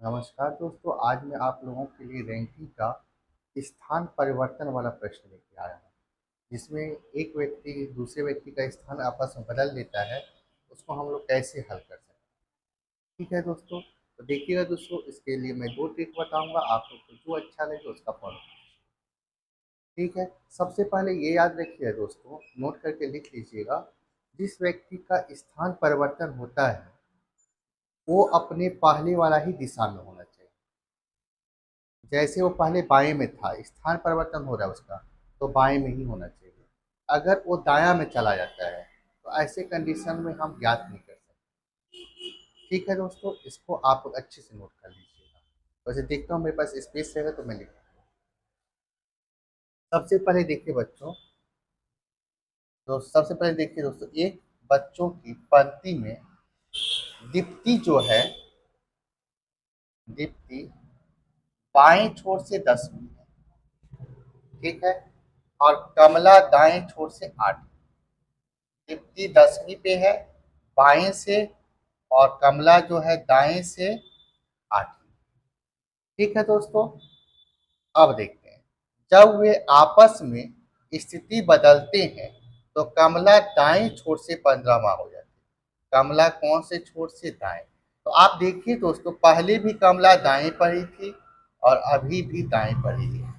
नमस्कार दोस्तों, आज मैं आप लोगों के लिए रैंकिंग का स्थान परिवर्तन वाला प्रश्न लेके आया हूँ, जिसमें एक व्यक्ति दूसरे व्यक्ति का स्थान आपस में बदल लेता है। उसको हम लोग कैसे हल कर सकते हैं? ठीक है दोस्तों, तो देखिएगा दोस्तों, इसके लिए मैं 2 ट्रिक बताऊँगा, आप लोग को जो अच्छा लगे उसका फॉलो। ठीक है, सबसे पहले ये याद रखिएगा दोस्तों, नोट करके लिख लीजिएगा, जिस व्यक्ति का स्थान परिवर्तन होता है, वो अपने पहले वाला ही दिशा में होना चाहिए। जैसे वो पहले बाएँ में था, स्थान परिवर्तन हो रहा है उसका, तो बाएँ में ही होना चाहिए। अगर वो दायाँ में चला जाता है, तो ऐसे कंडीशन में हम ज्ञात नहीं कर सकते। ठीक है दोस्तों, इसको आप लोग अच्छे से नोट कर लीजिएगा। वैसे देखता हूँ मेरे पास स्पेस रहेगा तो मैं लिखूँगा। सबसे पहले देखिए बच्चों, तो सबसे पहले देखिए दोस्तों, एक बच्चों की पंक्ति में दीप्ति जो है, दीप्ति बाएँ छोर से 10वीं है, ठीक है? और कमला दाएँ छोर से 8वीं। दीप्ति 10वीं पे है बाएं से, और कमला जो है दाएं से 8वीं। ठीक है दोस्तों, अब देखते हैं, जब वे आपस में स्थिति बदलते हैं तो कमला दाएं छोर से 15वां हो जाती है। कमला कौन से छोर से? दाएं। तो आप देखिए दोस्तों, पहले भी कमला दाएं पर ही थी और अभी भी दाएं पर ही है।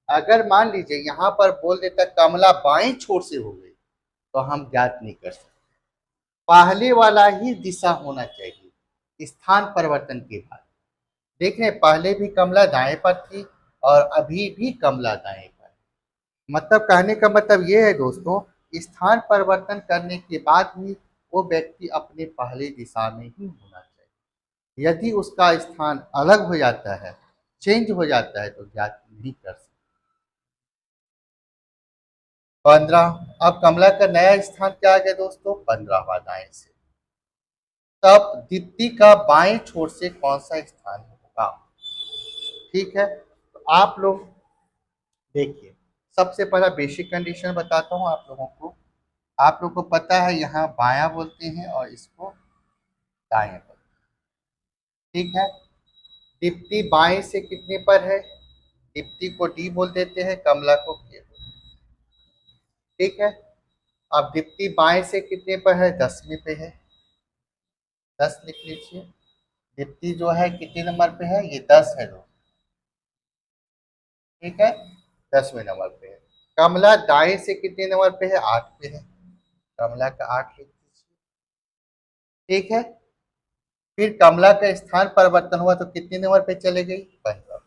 अगर मान लीजिए यहाँ पर बोल देता कमला बाएं छोर से हो गई, तो हम ज्ञात नहीं कर सकते। पहले वाला ही दिशा होना चाहिए स्थान परिवर्तन के बाद। देख रहे हैं, पहले भी कमला दाएं पर थी और अभी भी कमला दाएं पर। मतलब कहने का मतलब ये है दोस्तों, स्थान परिवर्तन करने के बाद भी वो व्यक्ति अपने पहले दिशा में ही होना चाहिए। यदि उसका स्थान अलग हो जाता है, चेंज हो जाता है, तो ज्ञात नहीं कर सकते। 15। अब कमला का नया स्थान क्या आ गया दोस्तों? 15वां दाएं से। तब दीप्ति का बाएं छोर से कौन सा स्थान होगा? ठीक है, तो आप लोग देखिए, सबसे पहला बेसिक कंडीशन बताता हूँ आप लोगों को। आप लोग को पता है यहाँ बायां बोलते हैं और इसको दाएं बोलते हैं। ठीक है, दीप्ति बाएं से कितने पर है? दीप्ति को डी बोल देते हैं, कमला को के बोलते हैं। ठीक है, अब दीप्ति बाएं से कितने पर है? 10वीं पे है, 10 लिख लीजिए। दीप्ति जो है कितने नंबर पे है? ये 10 है लोग। ठीक है, 10वें नंबर पे है। कमला दाएं से कितने नंबर पे है? 8 पे है, कमला का 8 लिख दीजिए। ठीक है, फिर कमला का स्थान परिवर्तन हुआ तो कितने नंबर पे चले गई? 15।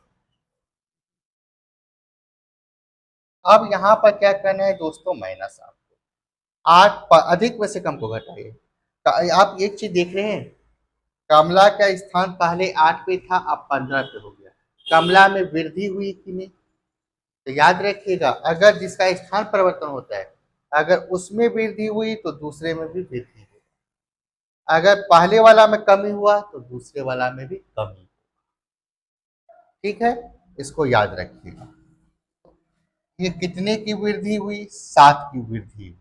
अब यहाँ पर क्या करना है दोस्तों? माइनस आपको 8 अधिक में से कम को घटाइए। आप एक चीज देख रहे हैं, कमला का स्थान पहले 8 पे था, अब 15 पे हो गया। कमला में वृद्धि हुई कि नहीं? तो याद रखिएगा, अगर जिसका स्थान परिवर्तन होता है, अगर उसमें वृद्धि हुई तो दूसरे में भी वृद्धि हुई। अगर पहले वाला में कमी हुआ तो दूसरे वाला में भी कमी। ठीक है, इसको याद रखिएगा। ये कितने की वृद्धि हुई? 7 की वृद्धि हुई।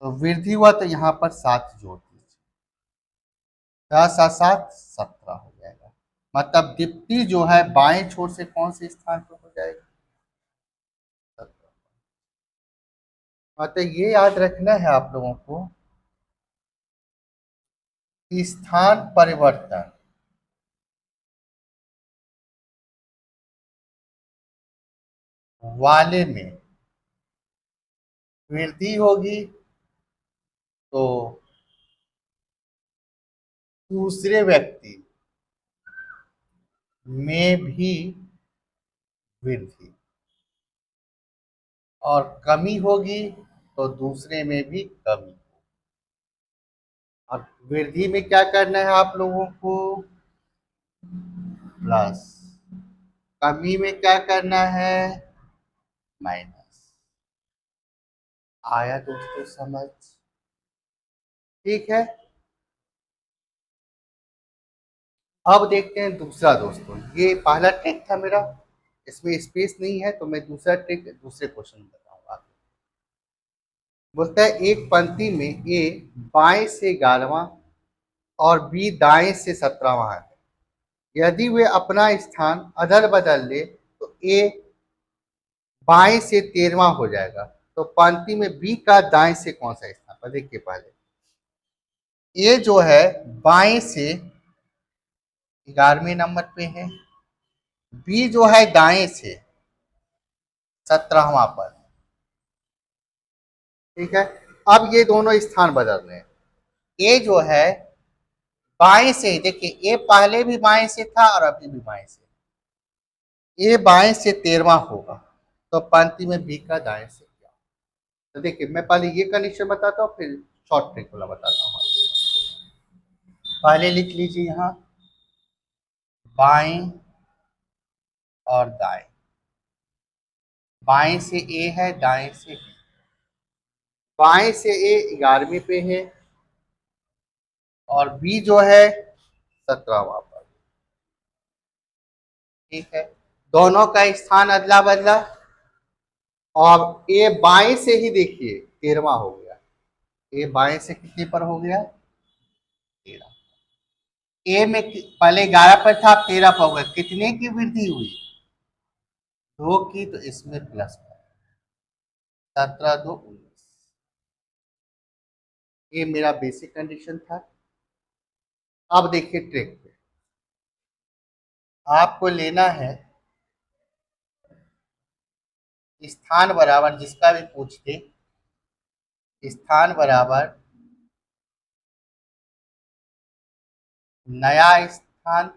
तो वृद्धि हुआ तो यहाँ पर 7 जोड़ दीजिए, 10 और 7 17 हो जाएगा। मतलब दीप्ति जो है बाएं छोर से कौन से स्थान पर हो जाएगा? 17। मतलब ये याद रखना है आप लोगों को, स्थान परिवर्तन वाले में वृद्धि होगी तो दूसरे व्यक्ति में भी वृद्धि, और कमी होगी तो दूसरे में भी कमी। और वृद्धि में क्या करना है आप लोगों को? प्लस। कमी में क्या करना है? माइनस। आया दोस्तों समझ? ठीक है, अब देखते हैं दूसरा दोस्तों। ये पहला ट्रिक था मेरा, इसमें स्पेस नहीं है, तो मैं दूसरा ट्रिक दूसरे क्वेश्चन में बताऊंगा। बोलता है, एक पंक्ति में ए बाएं से 11वां और बी दाएं से 17वां है। यदि वे अपना स्थान अदल बदल ले तो ए बाएं से 13वां हो जाएगा। तो पंक्ति में बी का दाएं से कौन सा स्थान पर? देखिए पहले ए जो है बाएं से 11वें नंबर पे है, बी जो है दाएं से 17वां पर। ठीक है, अब ये दोनों स्थान बदल रहे हैं। ए जो है बाएं से, देखिए ए पहले भी बाएं से था और अभी भी बाएं से, ए बाएं से 13वां होगा। तो पंक्ति में बी का दाएं से क्या? तो देखिए मैं पहले ये कंडीशन बताता हूँ, फिर शॉर्ट ट्रिक वाला बताता हूँ। पहले लिख लीजिए यहाँ बाएं और दाएं। बाएं से ए है, दाएं से बी। बाएं से ए 11वीं पे है और बी जो है 17वां पर। ठीक है, दोनों का स्थान अदला बदला और ए बाएं से ही देखिए 13वां हो गया। ए बाएं से कितने पर हो गया? 13। ए में पहले 11 पर था, 13 पर हो गया। कितने की वृद्धि हुई? 2 की। तो इसमें प्लस 17 2 19। ये मेरा बेसिक कंडीशन था। अब देखिए ट्रिक पे आपको लेना है स्थान बराबर, जिसका भी पूछते, स्थान बराबर नया स्थान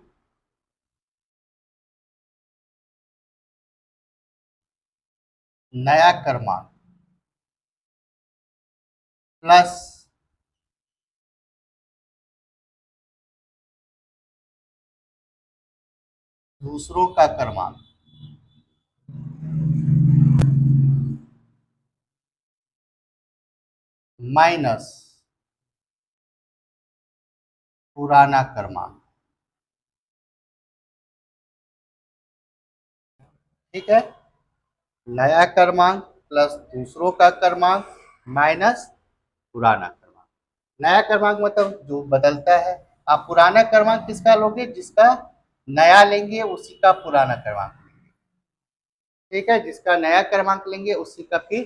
नया क्रमांक प्लस दूसरों का क्रमांक माइनस पुराना क्रमांक। ठीक है, नया क्रमांक प्लस दूसरों का क्रमांक माइनस पुराना क्रमांक। नया क्रमांक मतलब जो बदलता है। आप पुराना क्रमांक किसका लोगे? जिसका नया लेंगे उसी का पुराना क्रमांक लेंगे। ठीक है, जिसका नया क्रमांक लेंगे उसी का फिर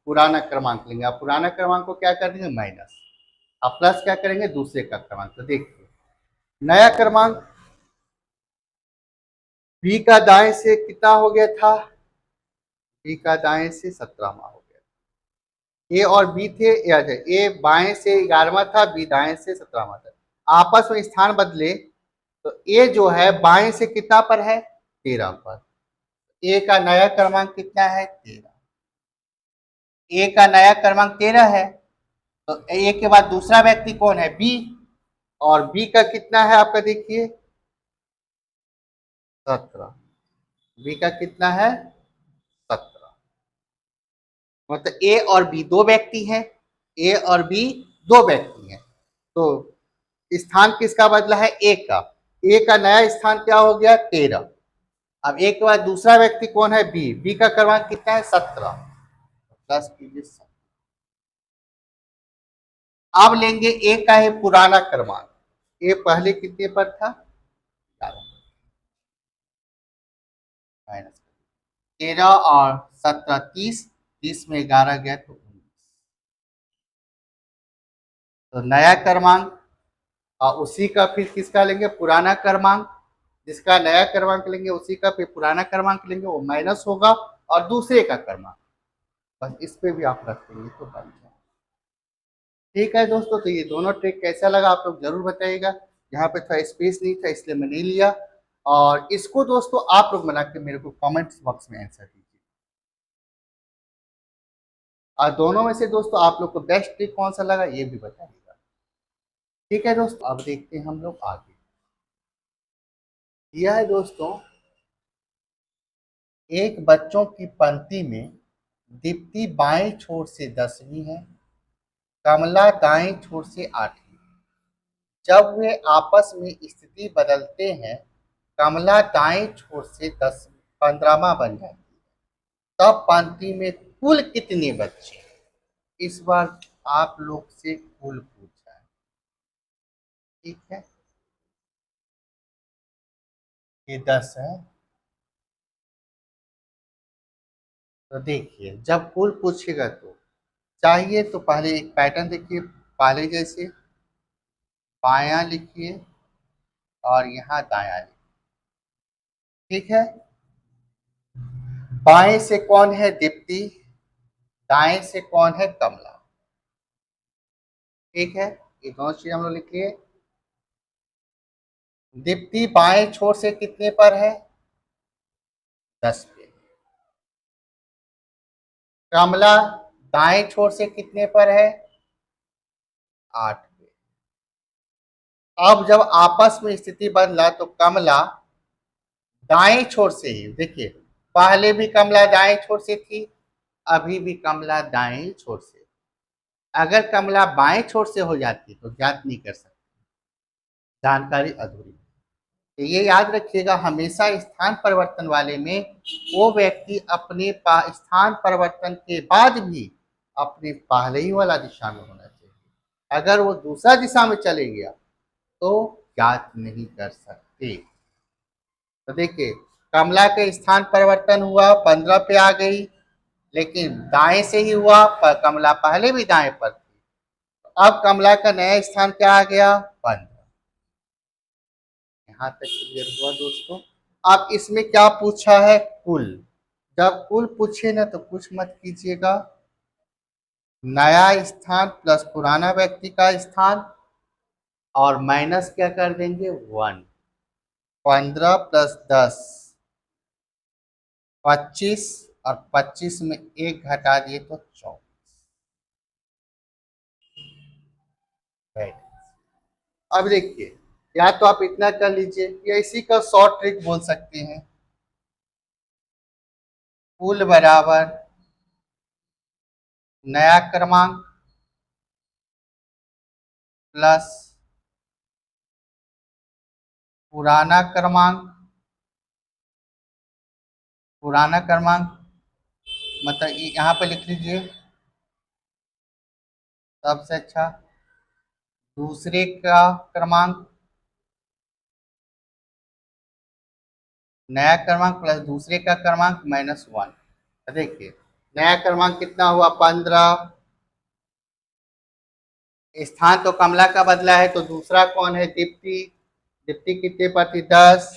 पुराना क्रमांक लेंगे। आप पुराना क्रमांक को क्या कर देंगे? माइनस। आप प्लस क्या करेंगे? दूसरे का क्रमांक। तो देखिए नया क्रमांक बी का दाएं से कितना हो गया था? बी का दाएं से 17वां हो गया। ए और बी थे, ए बाएं से 11वां था, बी दाएं से 17वां था। आपस में स्थान बदले तो ए जो है बाएं से कितना पर है? 13 पर। ए का नया क्रमांक कितना है? 13। ए का नया क्रमांक 13 है। तो ए के बाद दूसरा व्यक्ति कौन है? बी। और बी का कितना है आपका? देखिए 17। बी का कितना है? 17। मतलब ए और बी दो व्यक्ति हैं। ए और बी दो व्यक्ति हैं। तो स्थान किसका बदला है? ए का। ए का नया स्थान क्या हो गया? 13। अब ए के बाद दूसरा व्यक्ति कौन है? बी। बी का क्रमांक कितना है? 17। प्लस कीजिए 17। अब लेंगे ए का है पुराना क्रमांक। ए पहले कितने पर था? 11। माइनस 13 और 17 30। 30 में 11 गया तो 19। तो नया क्रमांक और उसी का फिर किसका लेंगे? पुराना क्रमांक। जिसका नया क्रमांक लेंगे उसी का फिर पुराना क्रमांक लेंगे, वो माइनस होगा और दूसरे का क्रमांक। बस इस पे भी आप रख देंगे तो बन जाए। ठीक है दोस्तों, तो ये दोनों ट्रिक कैसा लगा आप लोग जरूर बताइएगा। यहाँ पे थोड़ा स्पेस नहीं था इसलिए मैं नहीं लिया। और इसको दोस्तों आप लोग बना के मेरे को कमेंट्स बॉक्स में आंसर दीजिए। और दोनों में से दोस्तों आप लोग को बेस्ट ट्रिक कौन सा लगा ये भी बताइएगा। ठीक है दोस्तों, अब देखते हैं हम लोग आगे। यह है दोस्तों एक बच्चों की पंक्ति में दीप्ति बाएं छोर से 10वीं है, कमला दाएं छोर से 8वीं। जब वे आपस में स्थिति बदलते हैं कमला दाएं छोर से 15वां बन जाती है। तब पंक्ति में कुल कितने बच्चे? इस बार आप लोग से कुल पूछा है। ठीक है, ये 10 है। तो देखिए जब कुल पूछेगा तो चाहिए तो पहले एक पैटर्न देखिए, पहले जैसे बायां लिखिए और यहाँ दायां लिखिए, ठीक है। बाएं से कौन है? दीप्ति। दाएं से कौन है? कमला। ठीक है, ये दोनों चीज हम लोग लिखिए। दीप्ति बाएं छोर से कितने पर है? 10 पे। कमला दाएं छोर से कितने पर है? 8 पे। अब जब आपस में स्थिति बदला तो कमला दाएं छोर से ही, देखिए पहले भी कमला दाएं छोर से थी, अभी भी कमला दाएं छोर से। अगर कमला बाएं छोर से हो जाती तो ज्ञात नहीं कर सकती, जानकारी अधूरी। तो ये याद रखिएगा, हमेशा स्थान परिवर्तन वाले में वो व्यक्ति अपने स्थान परिवर्तन के बाद भी अपने पहले ही वाला दिशा में होना चाहिए। अगर वो दूसरा दिशा में चले गया तो ज्ञात नहीं कर सकते। तो देखिए कमला के स्थान परिवर्तन हुआ, 15 पे आ गई, लेकिन दाएं से ही हुआ, पर कमला पहले भी दाएं पर थी। अब कमला का नया स्थान क्या आ गया? 15। यहाँ तक क्लियर हुआ दोस्तों। अब इसमें क्या पूछा है? कुल। जब कुल पूछे ना तो कुछ मत कीजिएगा, नया स्थान प्लस पुराना व्यक्ति का स्थान और माइनस क्या कर देंगे? 1। 15 प्लस 10 25, और 25 में 1 घटा दिए तो 24। अब देखिए, या तो आप इतना कर लीजिए या इसी का शॉर्ट ट्रिक बोल सकते हैं, कुल बराबर नया क्रमांक प्लस पुराना क्रमांक। पुराना क्रमांक मतलब यहाँ पे लिख लीजिए सबसे अच्छा, दूसरे का क्रमांक, नया क्रमांक प्लस दूसरे का क्रमांक -1। देखिए नया क्रमांक कितना हुआ? 15। स्थान तो कमला का बदला है, तो दूसरा कौन है? दीप्ति। दीप्ति कितने पर थी? 10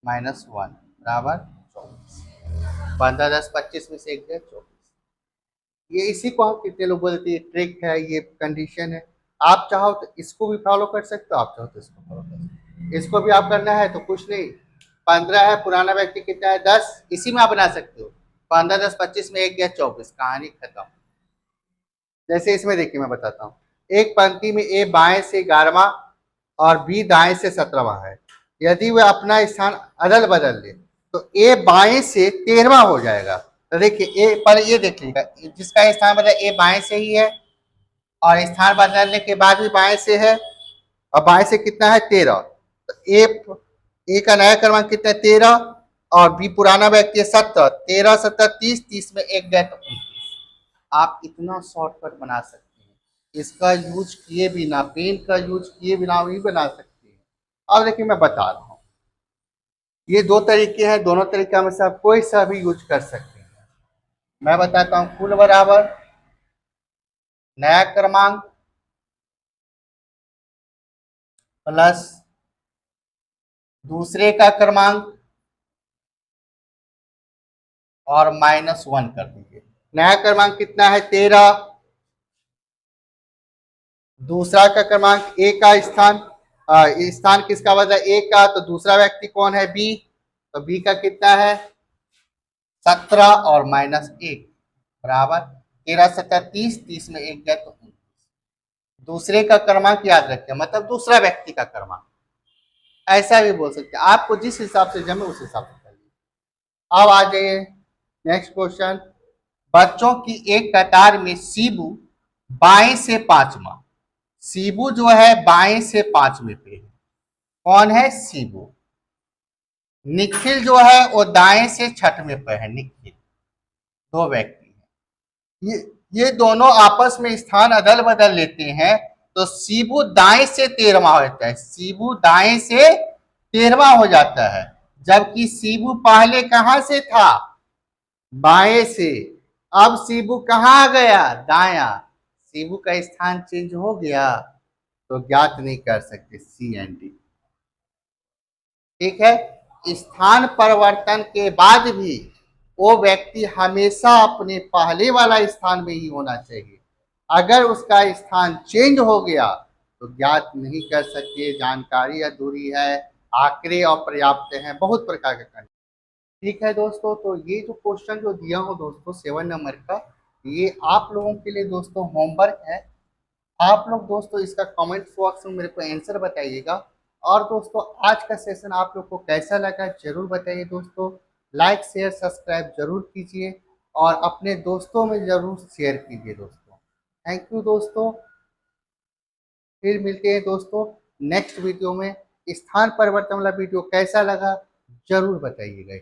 -1 बराबर 24। 15 10 25 में से 1 गया 24। ये इसी को हम कितने लोग बोलते हैं ट्रिक है, ये कंडीशन है। आप चाहो तो इसको भी फॉलो कर सकते हो, आप चाहो तो इसको फॉलो कर सकते हो। इसको भी आप करना है तो कुछ नहीं, 15 है, पुराना व्यक्ति कितना है? 10, इसी में आप बना सकते हो। 15 10 25 में 1 गया 24, कहानी खत्म। जैसे इसमें देखिए मैं बताता हूँ, एक पंक्ति में ए बाएं से 11वां और बी दाएं से 17वां है। यदि वह अपना स्थान अदल बदल ले तो ए बाएं से 13वां हो जाएगा। तो देखिए ए पर ये देख लीजिएगा, जिसका स्थान बदला ए बाएं से ही है और स्थान बदलने के बाद भी बाएं से है, और बाएं से कितना है? 13। तो ए का नया क्रमांक कितना है? 13, और बी पुराना व्यक्ति है 17। 13 17 30, 30 में 1 गए तो 29। आप इतना शॉर्टकट बना सकते हैं, इसका यूज किए बिना, पेन का यूज किए बिना भी बना सकते हैं। अब देखिए मैं बता रहा हूँ, ये 2 तरीके हैं, दोनों तरीके में से आप कोई सा भी यूज कर सकते हैं। मैं बताता हूँ, कुल बराबर नया क्रमांक प्लस दूसरे का क्रमांक और -1 कर दीजिए। नया क्रमांक कितना है? 13। दूसरा का क्रमांक ए का स्थान, स्थान किसका बदला? ए का, तो दूसरा व्यक्ति कौन है? बी। तो बी का कितना है? 17 और -1 बराबर 13 17 30, 30 में 1 गया तो 29। दूसरे का क्रमांक याद रखिए, मतलब दूसरा व्यक्ति का क्रमांक, ऐसा भी बोल सकते हैं। आपको जिस हिसाब से जमे उस हिसाब से करिए। अब आ जाइए नेक्स्ट क्वेश्चन। बच्चों की एक कतार में सीबू बाएं से 5वां, सीबू जो है बाएं से 5वें पे है। कौन है? सीबू। निखिल जो है वो दाएं से 6वें पे है। निखिल, 2 व्यक्ति हैं। ये दोनों आपस में स्थान अदल बदल लेते हैं, तो सीबू दाएं से 13वां होता है। सीबू दाएं से 13वां हो जाता है, जबकि सीबू पहले कहां से था, बाएं से। अब सीबू कहां आ गया, दाया। सीबू का स्थान चेंज हो गया, तो ज्ञात नहीं कर सकते, सी एंड डी। ठीक है। स्थान परिवर्तन के बाद भी वो व्यक्ति हमेशा अपने पहले वाला स्थान में ही होना चाहिए। अगर उसका स्थान चेंज हो गया तो ज्ञात नहीं कर सकते, जानकारी अधूरी है, आंकड़े अपर्याप्त हैं, बहुत प्रकार के कारण। ठीक है दोस्तों, तो ये जो क्वेश्चन जो दिया हो दोस्तों 7 नंबर का, ये आप लोगों के लिए दोस्तों होमवर्क है। आप लोग दोस्तों इसका कमेंट बॉक्स में मेरे को आंसर बताइएगा। और दोस्तों आज का सेशन आप लोग को कैसा लगा जरूर बताइए दोस्तों। लाइक शेयर सब्सक्राइब जरूर कीजिए और अपने दोस्तों में जरूर शेयर कीजिए दोस्तों। थैंक यू दोस्तों। फिर मिलते हैं दोस्तों नेक्स्ट वीडियो में। स्थान परिवर्तन वाला वीडियो कैसा लगा जरूर बताइएगा।